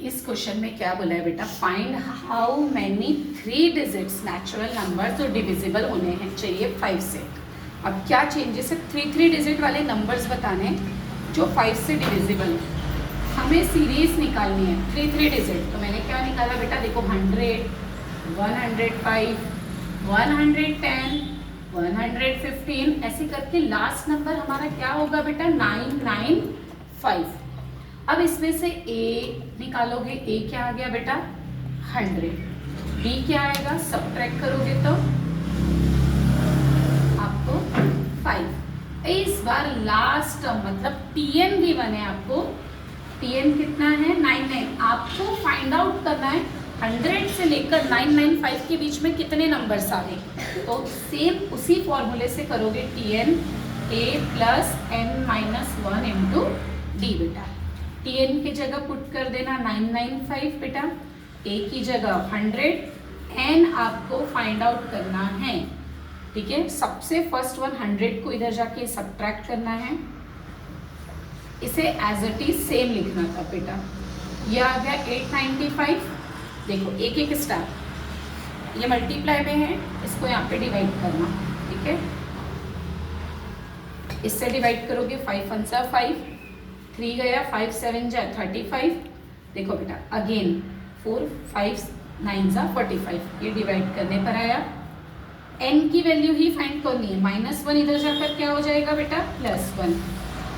इस क्वेश्चन में क्या बोला है बेटा, find how many 3 digits natural number जो डिविजिबल होने हैं चाहिए 5 से। अब क्या चेंजेस है, 3 डिजिट वाले नंबर्स बताने जो 5 से डिविजिबल है। हमें सीरीज निकालनी है 3 डिजिट। तो मैंने क्या निकाला बेटा, देखो 100, 105, 110, 115 ऐसे करके लास्ट नंबर हमारा क्या होगा बेटा 995। अब इसमें से a निकालोगे, a क्या आ गया बेटा 100, b क्या आएगा, सबट्रैक्ट करोगे तो आपको 5। इस बार लास्ट मतलब tn गिवन है आपको, tn कितना है 99। आपको फाइंड आउट करना है 100 से लेकर 995 के बीच में कितने नंबर्स आ गए। तो सेम उसी फॉर्मूले से करोगे, tn a plus n minus 1 into D बेटा। tn की जगह पुट कर देना 995 बेटा, a की जगह 100, n आपको फाइंड आउट करना है। ठीक है, सबसे फर्स्ट 100 को इधर जाके सबट्रैक्ट करना है, इसे एज इट इज सेम लिखना था बेटा। ये आ गया 895। देखो एक एक स्टार, ये मल्टीप्लाई में है, इसको यहाँ पे डिवाइड करना। ठीक है, इससे डिवाइड करोगे 5 1 सा 5, 3 गया, 5 7 जा 35। देखो बेटा अगेन 4 5 9 जा 45, ये डिवाइड करने पर आया। n की वैल्यू ही फाइंड करनी है, -1 इधर जाकर क्या हो जाएगा बेटा +1।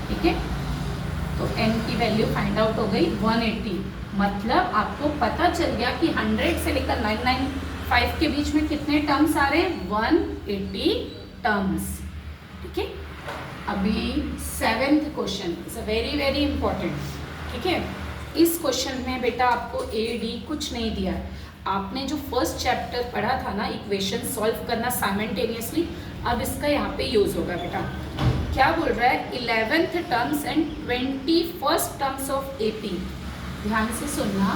ठीक है, तो n की वैल्यू फाइंड आउट हो गई 180। मतलब आपको पता चल गया कि 100 से लेकर 995 के बीच में कितने टर्म्स आ रहे हैं, 180 टर्म्स। ठीक है, अभी 7th question is very very important. ठीक है, इस क्वेश्चन में बेटा आपको ए डी कुछ नहीं दिया है। आपने जो फर्स्ट चैप्टर पढ़ा था ना, इक्वेशन सॉल्व करना साइमल्टेनियसली, अब इसका यहाँ पे यूज होगा बेटा। क्या बोल रहा है, 11th terms and 21st terms of AP. ध्यान से सुनना,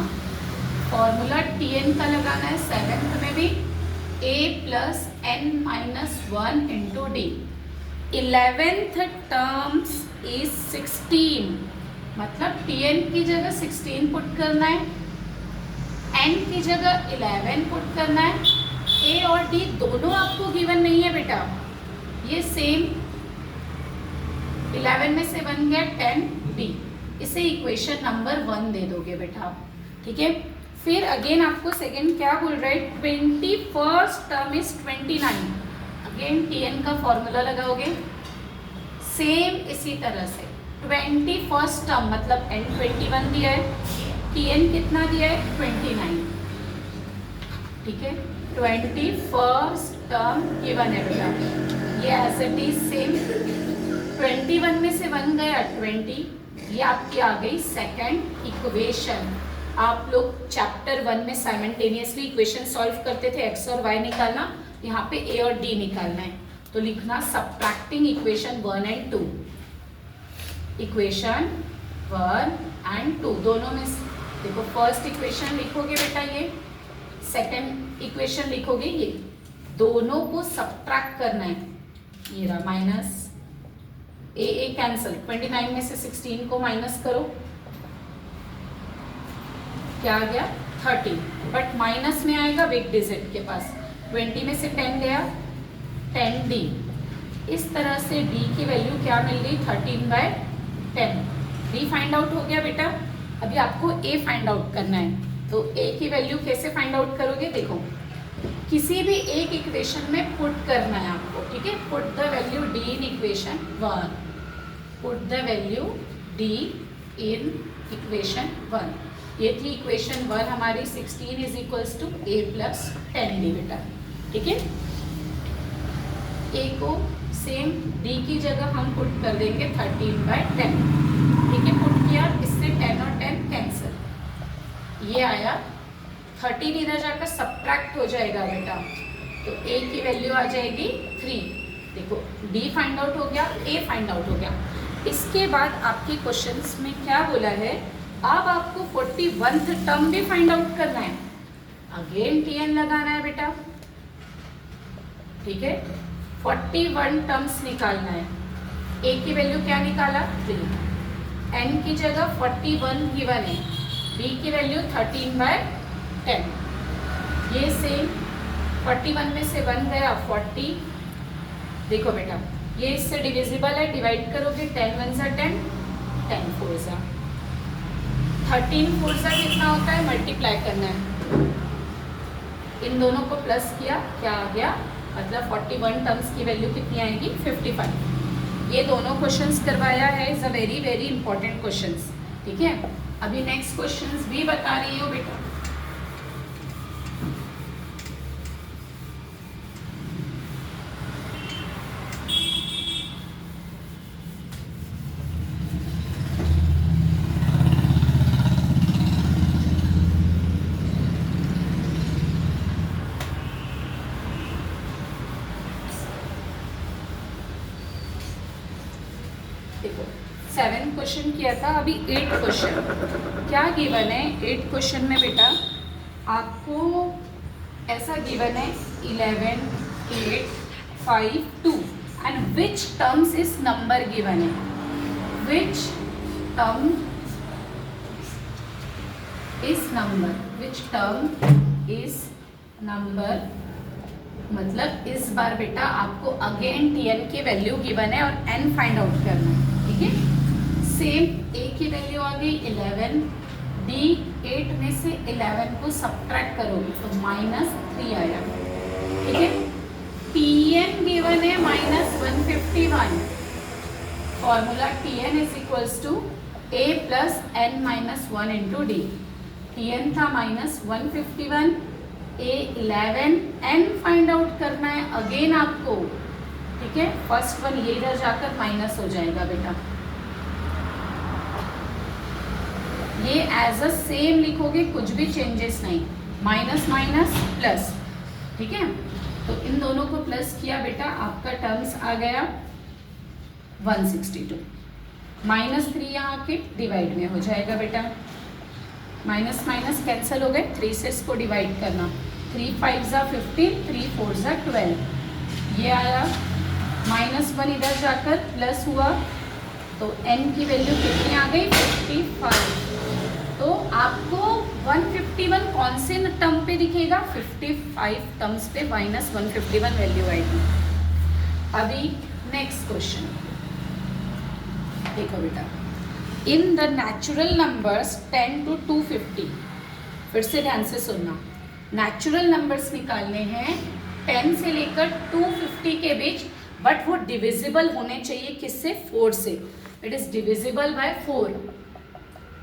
फॉर्मूला tn का लगाना है 7th में भी, a plus n minus 1 into D. 11th terms is 16, मतलब tn की जगह 16 पुट करना है, n की जगह 11 पुट करना है। a और d दोनों आपको गिवन नहीं है बेटा, ये सेम 11 में से बन गया 10d, इसे इक्वेशन नंबर 1 दे दोगे बेटा। ठीक है, फिर अगेन आपको सेकंड क्या बोल रहा है, 21st term is 29। Again tn का फॉर्मूला लगाओगे सेम इसी तरह से। 21st टर्म मतलब n 21 दिया है, tn कितना दिया है 29। ठीक है, 21st टर्म गिवन है बेटा, ये एज इट इज सेम। 21 में से 1 गया 20, ये आपकी आ गई सेकंड इक्वेशन। आप लोग चैप्टर 1 में साइमल्टेनियसली इक्वेशन सॉल्व करते थे, x और y निकालना, यहाँ पे a और d निकालना है। तो लिखना subtracting equation 1 and 2। Equation 1 and 2 दोनों में देखो, फर्स्ट इक्वेशन लिखोगे बेटा ये, सेकंड इक्वेशन लिखोगे ये, दोनों को सब्ट्रैक्ट करना है। ये रहा माइनस ए कैंसिल, 29 में से 16 को माइनस करो, क्या आ गया 30, बट माइनस में आएगा बिग डिजिट के पास। 20 में से 10 गया 10d। इस तरह से d की वैल्यू क्या मिल गई 13/10। d फाइंड आउट हो गया बेटा। अभी आपको a फाइंड आउट करना है, तो a की वैल्यू कैसे फाइंड आउट करोगे, देखो किसी भी एक इक्वेशन में पुट करना है आपको। ठीक है, put the value d in equation 1, put the value d in equation 1। ये थी इक्वेशन 1 हमारी, 16 is equals to a plus 10d बेटा। ठीक है, a को सेम d की जगह हम पुट कर देंगे 13/10। ठीक है, पुट किया, इससे 10 और 10 कैंसिल, ये आया 13 इधर जाकर सब्ट्रैक्ट हो जाएगा बेटा, तो a की वैल्यू आ जाएगी 3। देखो d फाइंड आउट हो गया, a फाइंड आउट हो गया। इसके बाद आपके क्वेश्चंस में क्या बोला है, अब आपको 41th टर्म भी फाइंड आउट करना है। अगेन tn लगाना है बेटा। ठीक है, 41 टर्म्स निकालना है। a की वैल्यू क्या निकाला 3, n की जगह 41 गिवन है, b की वैल्यू 13/10। ये सेम 41 में से 1 गया 40। देखो बेटा ये इससे डिविजिबल है, डिवाइड करोगे 10 1 ज़ा 10, 10 4 ज़ा 13, 4 ज़ा कितना होता है, मल्टीप्लाई करना है। इन दोनों को प्लस किया, क्या आ गया, मतलब 41 टर्म्स की वैल्यू कितनी आएगी, 55। ये दोनों क्वेश्चंस करवाया है, is a very very important questions. ठीक है, अभी नेक्स्ट क्वेश्चंस भी बता रही हो बेटा। देखो 7 क्वेश्चन किया था, अभी 8 क्वेश्चन। क्या गिवन है 8 क्वेश्चन में बेटा, आपको ऐसा गिवन है 11 8 5 2 एंड विच टर्म्स इस नंबर गिवन है, विच टर्म इस नंबर, विच टर्म इस नंबर, मतलब इस बार बेटा आपको अगेन tn की वैल्यू गिवन है और n फाइंड आउट करना है। ठीक है, सेम a की वैल्यू आ गई 11, d 8 में से 11 को सब्ट्रैक्ट करोगे तो -3 आया। ठीक है, tn गिवन है -151, formula tn is equals to a plus n minus 1 into D. tn था -151, a 11, n फाइंड आउट करना है अगेन आपको। ठीक है, फर्स्ट वन ये इधर जाकर माइनस हो जाएगा बेटा, ये एज अ सेम लिखोगे, कुछ भी चेंजेस नहीं, माइनस माइनस प्लस। ठीक है, तो इन दोनों को प्लस किया बेटा, आपका टर्म्स आ गया 162। -3 यहाँ के डिवाइड में हो जाएगा बेटा, माइनस माइनस कैंसिल हो गए, 3 से इसको डिवाइड करना, 3 5 ज़ा 15, 3 4 ज़ा 12, ये आया। -1 इधर जाकर प्लस हुआ तो n की वैल्यू कितनी आ गई, 55। तो आपको 151 कौन से टर्म पे दिखेगा, 55 टर्म्स पे -151 वैल्यू आएगी। अभी नेक्स्ट क्वेश्चन देखो बेटा, in the natural numbers 10 to 250, फिर से ध्यान से सुनना, नेचुरल नंबर्स निकालने हैं 10 से लेकर 250 के बीच, बट वो डिविजिबल होने चाहिए किससे, 4 से, इट इज डिविजिबल बाय 4।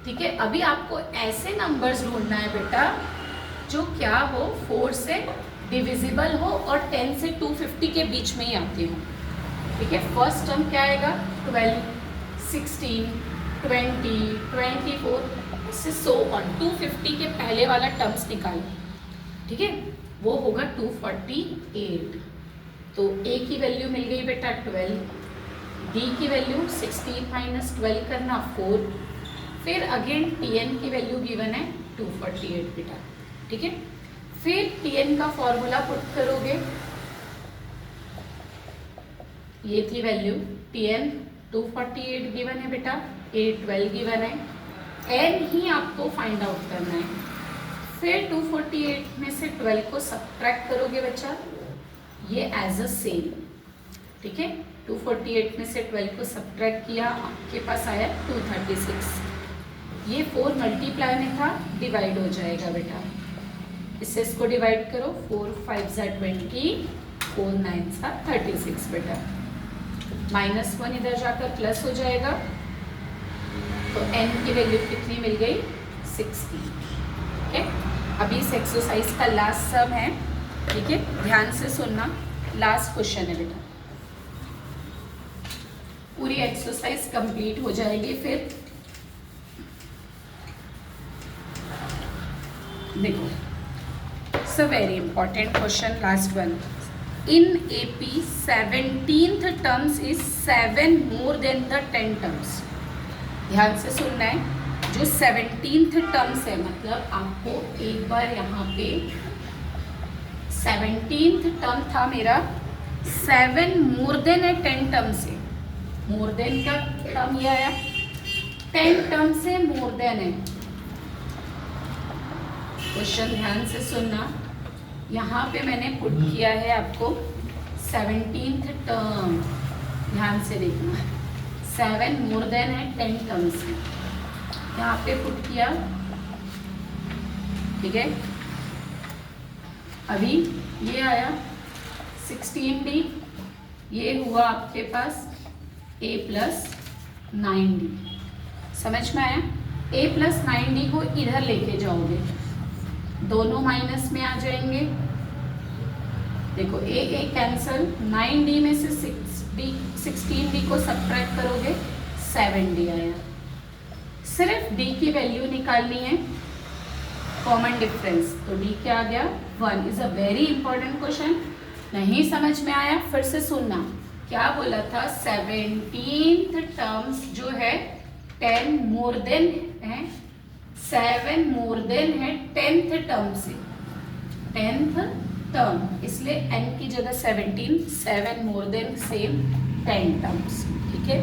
ठीक है, अभी आपको ऐसे नंबर्स ढूंढना है बेटा जो क्या हो, 4 से डिविजिबल हो और 10 से 250 के बीच में ही आते हो। ठीक है, फर्स्ट टर्म क्या आएगा, 12, 16, 20, 24 से सो ऑन, 250 के पहले वाला टर्म्स निकालो। ठीक है, वो होगा 248। तो a की वैल्यू मिल गई बेटा 12, d की वैल्यू 16 माइनस 12 करना 4, फिर अगेन tn की वैल्यू गिवन है 248 बेटा। ठीक है, फिर tn का फॉर्मूला पुट करोगे, ये थी वैल्यू tn 248 गिवन है बेटा, a 12 गिवन है, n ही आपको फाइंड आउट करना है। फिर 248 में से 12 को सब्ट्रैक्ट करोगे बच्चा, ये एज अ सेम। ठीक है, 248 में से 12 को सब्ट्रैक्ट किया, आपके पास आया 236। ये 4 मल्टीप्लाई में था, डिवाइड हो जाएगा बेटा, इससे इसको डिवाइड करो, 4 5 ज़ा 20, 4 9 ज़ा 36 बेटा। -1 इधर जाकर प्लस हो जाएगा, तो n की वैल्यू कितनी मिल गई, 60। ठीक है, अभी इस एक्सरसाइज का लास्ट सम है। ठीक है, ध्यान से सुनना, लास्ट क्वेश्चन है बेटा, पूरी एक्सरसाइज कंप्लीट हो जाएगी। फिर देखो, it's a very important question, last one. In AP 17th terms is 7 more than the 10 terms. ध्यान से सुनना है, जो 17th टर्म्स है, मतलब आपको एक बार यहाँ पे 17th टर्म था मेरा 7 मोर देन है 10 टर्म से, मोर देन का टर्म ये आया, 10 टर्म से मोर देन है, क्वेश्चन ध्यान से सुनना। यहाँ पे मैंने पुट किया है आपको 17th टर्म, ध्यान से देखना। 7 मोर देन है 10 टर्म्स में, यहाँ पे पुट किया, ठीक है। अभी ये आया 16D, ये हुआ आपके पास a प्लस 9D। समझ में आया? a प्लस 9D को इधर लेके जाओगे, दोनों माइनस में आ जाएंगे। देखो a कैंसल, 9D में से 16D को सब्ट्रैक्ट करोगे 7D आया। सिर्फ d की वैल्यू निकालनी है, कॉमन डिफरेंस, तो d क्या आ गया 1। Is a very important question. नहीं समझ में आया फिर से सुनना। क्या बोला था? 17th टर्म्स जो है 10 मोर देन है, 7 मोर देन है 10th टर्म से, 10th टर्म, इसलिए n की जगह 17, 7 मोर देन सेम 10 टर्म्स, ठीक है।